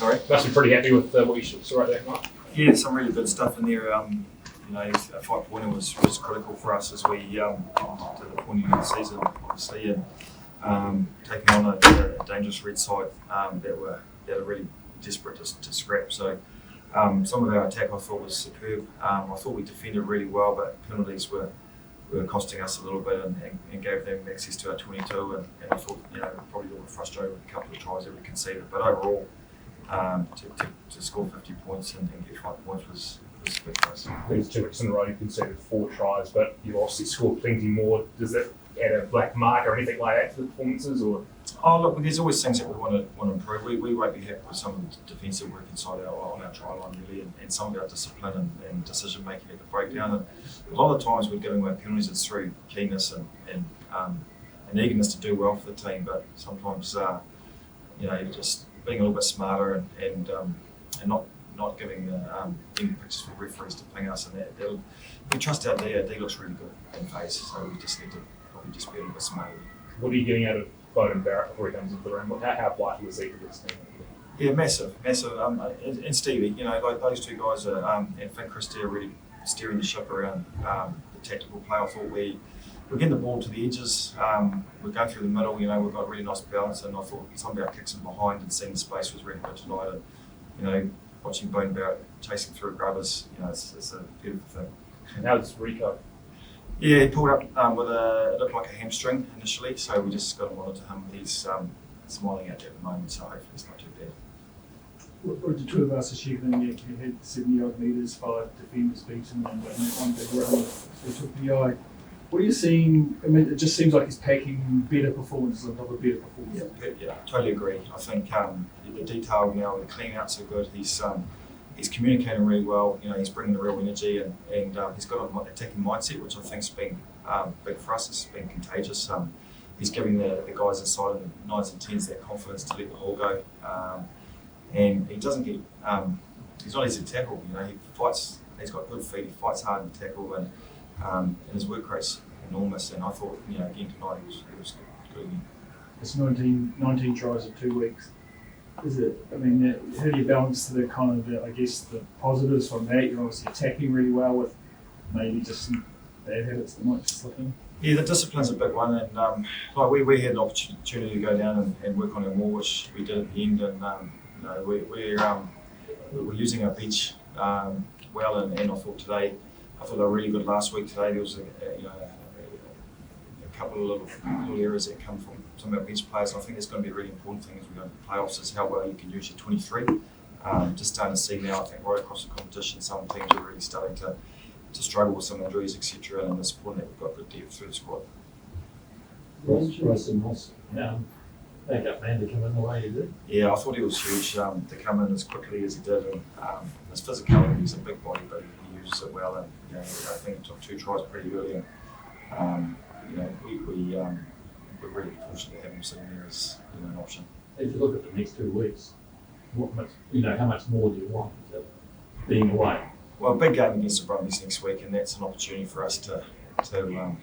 Sorry? Must be pretty happy with what you saw right there tonight. Yeah, some really good stuff in there. A 5-pointer was critical for us as we get to the point of the season, obviously, and taking on a dangerous red side that were really desperate to scrap. So some of our attack I thought was superb. I thought we defended really well, but penalties were costing us a little bit and gave them access to our 22. And I thought probably a little bit frustrated with a couple of tries that we conceded. But overall, to score 50 points and get 5 points was big for us. I think it's 2 weeks in a row you conceded 4 tries, but you obviously scored plenty more. Does that add a black mark or anything like that to the performances? Or? Oh look, there's always things that we want to improve. We won't be happy with some of the defensive work inside on our try line really, and some of our discipline and decision making at the breakdown. And a lot of the times we're giving away penalties, it's through keenness and eagerness to do well for the team. But sometimes just being a little bit smarter and not giving any pictures for referees to ping us, and that we trust our D. Our D looks really good in phase, so we just need to probably just be a little bit smarter. What are you getting out of Beauden Barrett before he comes into the room? How vital is he to this team? Yeah, massive. And Stevie, like those two guys are, and Finn Christie are really steering the ship around the tactical play. I thought we're getting the ball to the edges. We're going through the middle. We've got really nice balance, and I thought some of our kicks in behind and seeing the space was really good tonight. And watching Beauden Barrett chasing through grubbers, it's a beautiful thing. And how's Rico? Yeah, he pulled up with it looked like a hamstring initially, so we just got to monitor him. He's smiling at the moment, so hopefully it's not too bad. What did two of us achieve then? You had 70-odd metres, 5 defenders beaten, and one big run that took the eye. What are you seeing? I mean, it just seems like he's packing better performances on top of better performances. Yeah, totally agree. I think the detail now, the clean outs are good. He's communicating really well. He's bringing the real energy and he's got an attacking mindset, which I think's been big for us. It's been contagious. He's giving the guys inside in the 9s and 10s that confidence to let the ball go. And he doesn't get. He's not easy to tackle. He fights. He's got good feet. He fights hard in tackle, and his work rate's enormous. And I thought, again tonight he was good again. It's 19 tries in 2 weeks. Is it? I mean, how do you balance the the positives from that? You're obviously attacking really well with maybe just some bad habits that might just slip in. Yeah, the discipline's a big one, and we had an opportunity to go down and work on our more, which we did at the end, and we're using our beach well, and I thought they were really good last week. Today there was a couple of little areas that come from some of our bench players. I think it's going to be a really important thing as we go into the playoffs is how well you can use your 23. Just starting to see now, I think right across the competition, some teams are really starting to struggle with some injuries, etc. And it's important that we've got good depth through the squad. Ross and Moss, backup man to come in the way he did. Yeah, I thought he was huge to come in as quickly as he did, and his physicality, he's a big body, but he uses it well. And I think he took 2 tries pretty early. And we're really fortunate to have him sitting there as an option. If you look at the next 2 weeks, how much more do you want being away? Well, a big game against the Brumbies next week, and that's an opportunity for us to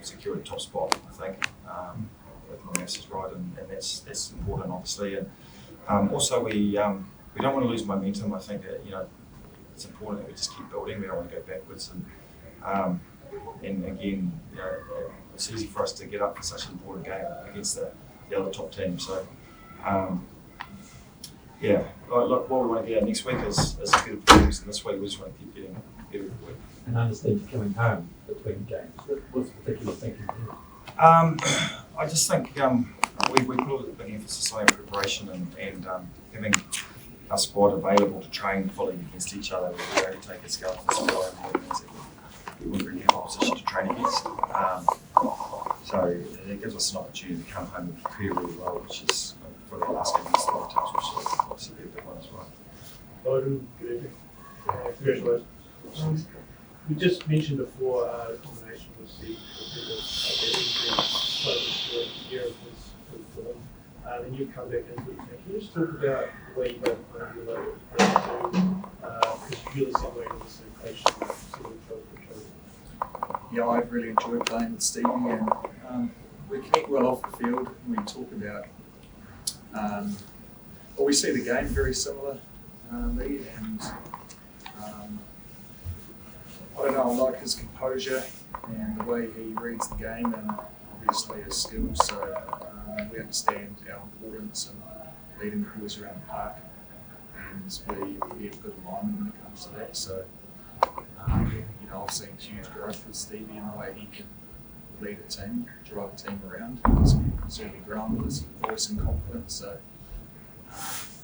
secure the top spot, I think. If my maths is right, and that's important, obviously. And also, we don't want to lose momentum. I think that it's important that we just keep building. We don't want to go backwards. And again, it's easy for us to get up for such an important game against the other top team. So, look, what we want to get out next week is a good performance, and this week we just want to keep getting better. And I understand you're coming home between games. What's the particular thinking here? I just think we put a big emphasis on our preparation and having our squad available to train fully against each other. We only take a skeleton squad and we wouldn't really have opposition to train against. So it gives us an opportunity to come home and prepare really well, which is for the last game against the other teams, which will obviously be a big one as well. Beauden, good evening. Congratulations. You just mentioned before the combination with Steve, year of his form. Then you come back into it. Can you just talk about the way you both manipulate because you really separate on the same page Yeah, I've really enjoyed playing with Stevie, and we connect well off the field. We talk about, we see the game very similar. Lee, and I don't know, I like his composure and the way he reads the game, and obviously his skills. So we understand our importance and leading the boys around the park, and we have good alignment when it comes to that. So I've seen huge growth with Stevie in the way he can lead a team, drive a team around. He's certainly grown with his voice and confidence. So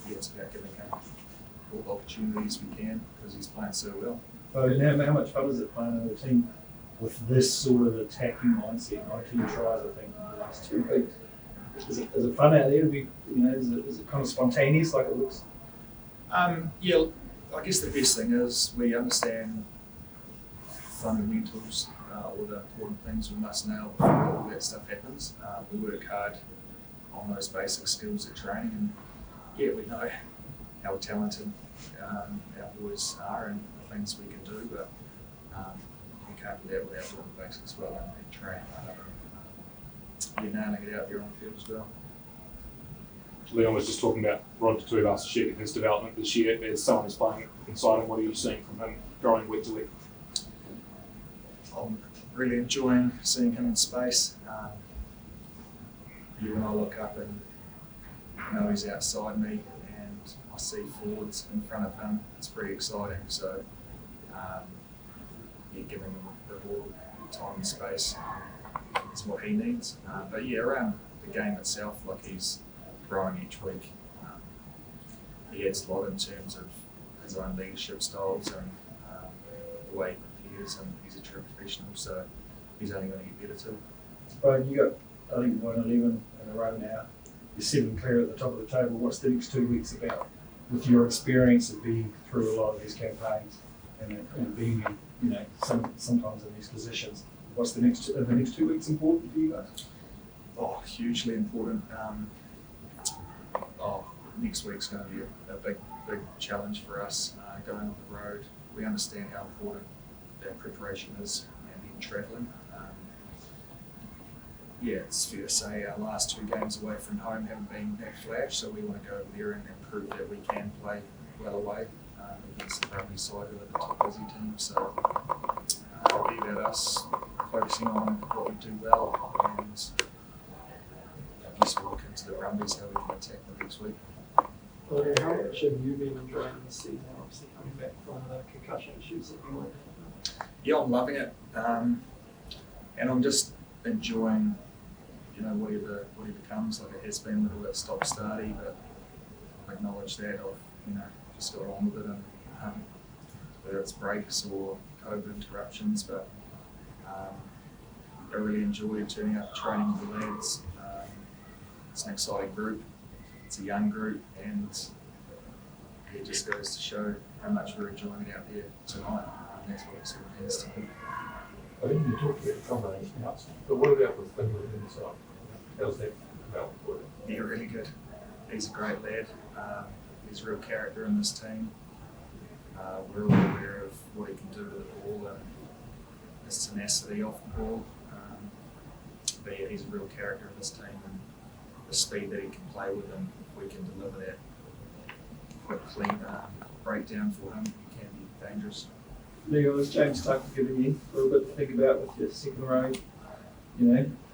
it's about giving him all the opportunities we can because he's playing so well. Now, how much fun is it playing in a team with this sort of attacking mindset? 19 tries, I think, in the last 2 weeks. Is it fun out there to be, is it kind of spontaneous like it looks? Yeah, I guess the best thing is we understand fundamentals, all the important things we must know before all that stuff happens. We work hard on those basic skills at training, and yeah, we know how talented our boys are and the things we can do, but we can't do that without doing the basics well and training. You're nailing it out there on the field as well. Leon was just talking about Rod Tuivasa-Sheck and his development this year. As someone who's playing inside him, what are you seeing from him growing week to week? I'm really enjoying seeing him in space. When I look up and he's outside me and I see forwards in front of him, it's pretty exciting. So giving him the ball, time and space is what he needs. But yeah, around the game itself, like he's growing each week. He adds a lot in terms of his own leadership styles and the way he prepares, and he's a true professional, so he's only going to get better too. Brian, you got, I think, 1-11 in a row now. You're 7 clear at the top of the table. What's the next 2 weeks about? With your experience of being through a lot of these campaigns and being, sometimes in these positions, what's the next 2 weeks important for you guys? Oh, hugely important. Next week's going to be a big challenge for us going on the road. We understand how important that preparation is and then travelling. It's fair to say our last 2 games away from home haven't been that flash, so we want to go over there and prove that we can play well away against the Brumbies side, who are the top Aussie team. So it'll be about us focusing on what we do well, and I guess we'll look into the Brumbies, how we can attack them next week. Well, how much have you been enjoying this season, obviously coming back from the concussion issues that you went through? Yeah, I'm loving it, and I'm just enjoying, whatever comes. Like, it has been a little bit stop-starty, but I acknowledge that I've just got on with it, and whether it's breaks or COVID interruptions, but I really enjoy turning up training with the lads. It's an exciting group. It's a young group, and it just goes to show how much we're enjoying it out there tonight. And that's what it sort of has to be. I think you talked about combination outside, but what about with Finland inside? How's that developed for you? Yeah, really good. He's a great lad. He's a real character in this team. We're all aware of what he can do to the ball and his tenacity off the ball. But yeah, he's a real character in this team, and the speed that he can play with, and if we can deliver that quick, clean breakdown for him, he can be dangerous. Leo, is James Tucker giving you a little bit to think about with your second row,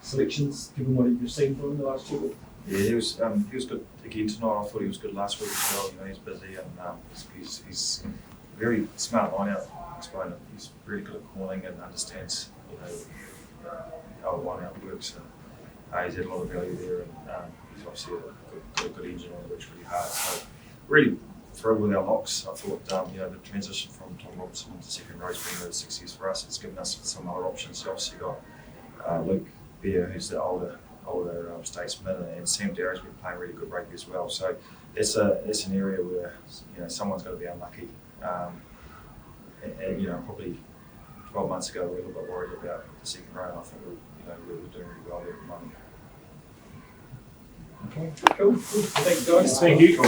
selections, given what you've seen from him the last 2 weeks? Yeah, he was good again tonight. I thought he was good last week as well. He's busy, and he's very smart line out explainer. He's really good at calling and understands how a line out works. And he's had a lot of value there, and he's obviously a good engine on it, works really hard. So really thrilled with our locks. I thought the transition from Tom Robertson to second row has been really success for us. It's given us some other options. You obviously got Luke Beer, who's the older statesman, and Sam Darrow's been playing really good rugby as well. So it's an area where someone's got to be unlucky. And probably 12 months ago we were a little bit worried about the second row, and I think we're doing really well there at the moment. Okay, cool. Thanks, guys. Thank you.